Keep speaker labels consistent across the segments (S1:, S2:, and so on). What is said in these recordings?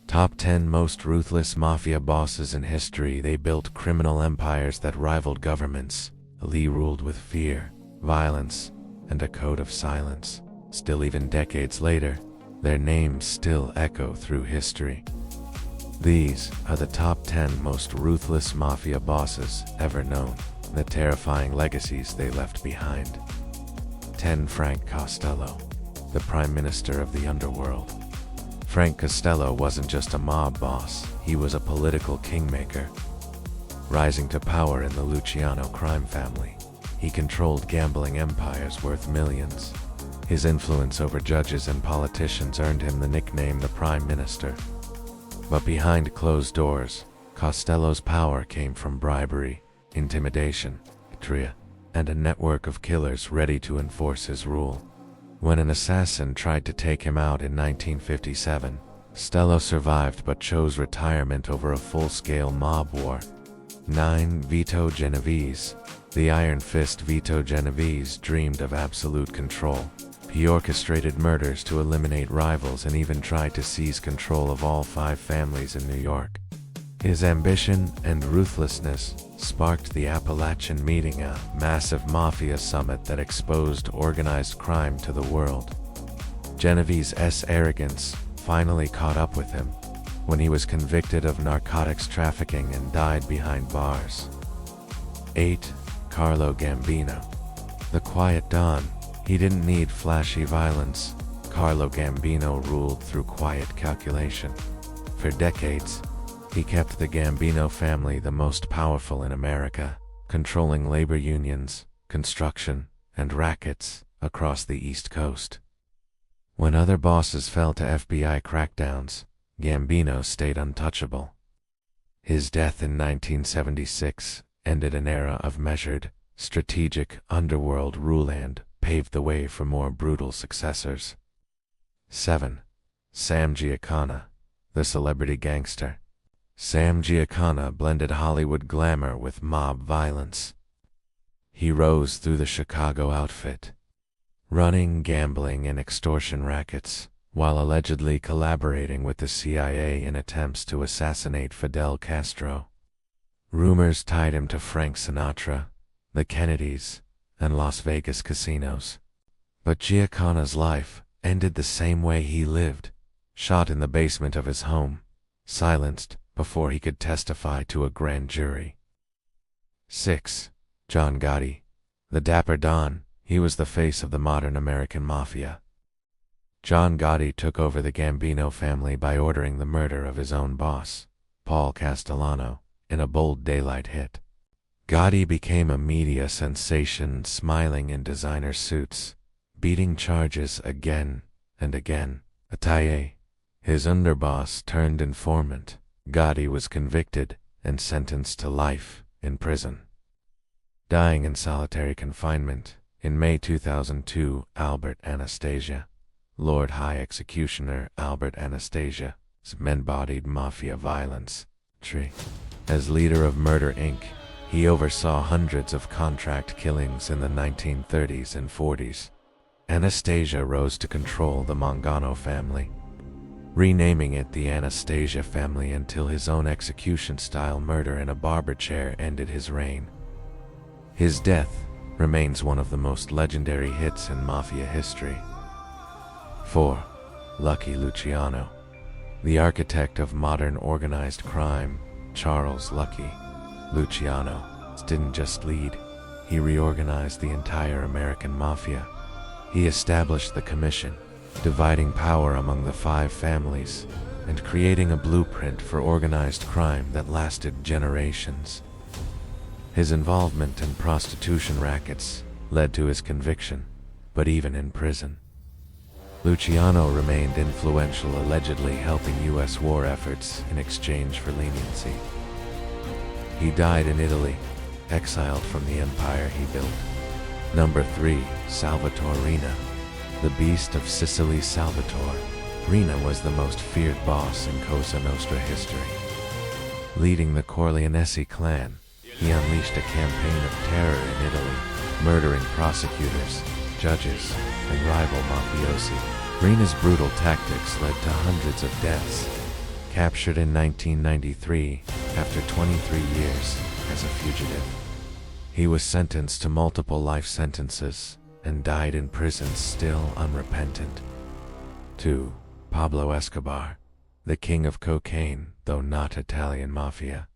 S1: Top 10 most ruthless mafia bosses in history. They built criminal empires that rivaled governments. Lee ruled with fear, violence, and a code of silence. Still, even decades later, their names still echo through history. These are the top 10 most ruthless mafia bosses ever known, the terrifying legacies they left behind. 10. Frank Costello, the Prime Minister of the Underworld. Frank Costello wasn't just a mob boss, he was a political kingmaker. Rising to power in the Luciano crime family, he controlled gambling empires worth millions. His influence over judges and politicians earned him the nickname the Prime Minister. But behind closed doors, Costello's power came from bribery, intimidation, betrayal, and a network of killers ready to enforce his rule. When an assassin tried to take him out in 1957, Costello survived but chose retirement over a full-scale mob war. 9. Vito Genovese. The Iron Fist Vito Genovese dreamed of absolute control. He orchestrated murders to eliminate rivals and even tried to seize control of all 5 families in New York. His ambition and ruthlessness sparked the Appalachian Meeting, a massive mafia summit that exposed organized crime to the world. Genovese's arrogance finally caught up with him when he was convicted of narcotics trafficking and died behind bars. 8. Carlo Gambino. The Quiet Don. He didn't need flashy violence. Carlo Gambino ruled through quiet calculation. For decades, he kept the Gambino family the most powerful in America, controlling labor unions, construction, and rackets across the East Coast. When other bosses fell to FBI crackdowns, Gambino stayed untouchable. His death in 1976 ended an era of measured, strategic underworld rule and paved the way for more brutal successors. 7. Sam Giancana, the celebrity gangster. Sam Giancana blended Hollywood glamour with mob violence. He rose through the Chicago outfit, running gambling and extortion rackets, while allegedly collaborating with the CIA in attempts to assassinate Fidel Castro. Rumors tied him to Frank Sinatra, the Kennedys, and Las Vegas casinos. But Giancana's life ended the same way he lived, shot in the basement of his home, silenced before he could testify to a grand jury. 6. John Gotti, the Dapper Don. He was the face of the modern American mafia. John Gotti took over the Gambino family by ordering the murder of his own boss, Paul Castellano, in a bold daylight hit. Gotti became a media sensation, smiling in designer suits, beating charges again and again. Ataye, his underboss turned informant, Gotti was convicted and sentenced to life in prison. Dying in solitary confinement, in May 2002, Albert Anastasia, Lord High Executioner Albert Anastasia's embodied mafia violence tree. As leader of Murder Inc., he oversaw hundreds of contract killings in the 1930s and 40s. Anastasia rose to control the Mangano family, renaming it the Anastasia family until his own execution-style murder in a barber chair ended his reign. His death remains one of the most legendary hits in mafia history. 4. Lucky Luciano. The architect of modern organized crime, Charles Lucky Luciano didn't just lead, he reorganized the entire American mafia. He established the commission, dividing power among the 5 families and creating a blueprint for organized crime that lasted generations. His involvement in prostitution rackets led to his conviction, but even in prison, Luciano remained influential, allegedly helping U.S. war efforts in exchange for leniency. He died in Italy, exiled from the empire he built. Number 3. Salvatore Riina. The Beast of Sicily. Salvatore Riina was the most feared boss in Cosa Nostra history. Leading the Corleonesi clan, he unleashed a campaign of terror in Italy, murdering prosecutors, judges, and rival mafiosi. Riina's brutal tactics led to hundreds of deaths, captured in 1993 after 23 years as a fugitive. He was sentenced to multiple life sentences and died in prison still unrepentant. 2. Pablo Escobar, the king of cocaine, though not Italian mafia.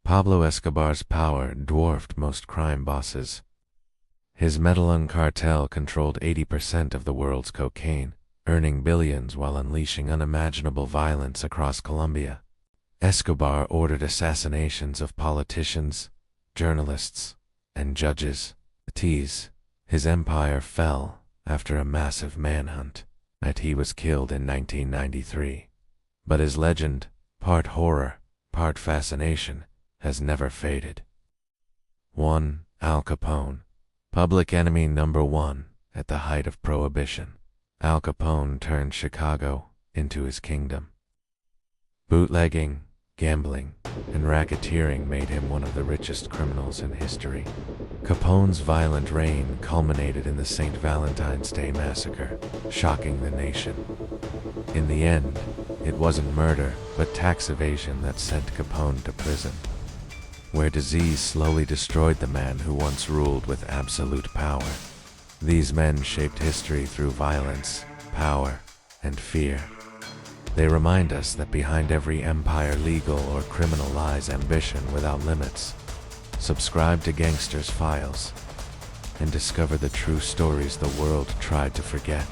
S1: Pablo Escobar's power dwarfed most crime bosses. His Medellin cartel controlled 80% of the world's cocaine, earning billions while unleashing unimaginable violence across Colombia. Escobar ordered assassinations of politicians, journalists, and judges. His empire fell after a massive manhunt. He was killed in 1993. But his legend, part horror, part fascination, has never faded. 1. Al Capone, public enemy number 1 at the height of Prohibition. Al Capone turned Chicago into his kingdom. Bootlegging, gambling, and racketeering made him one of the richest criminals in history. Capone's violent reign culminated in the St. Valentine's Day massacre, shocking the nation. In the end, it wasn't murder, but tax evasion that sent Capone to prison, where disease slowly destroyed the man who once ruled with absolute power. These men shaped history through violence, power, and fear. They remind us that behind every empire, legal or criminal, lies ambition without limits. Subscribe to Gangsters Files and discover the true stories the world tried to forget.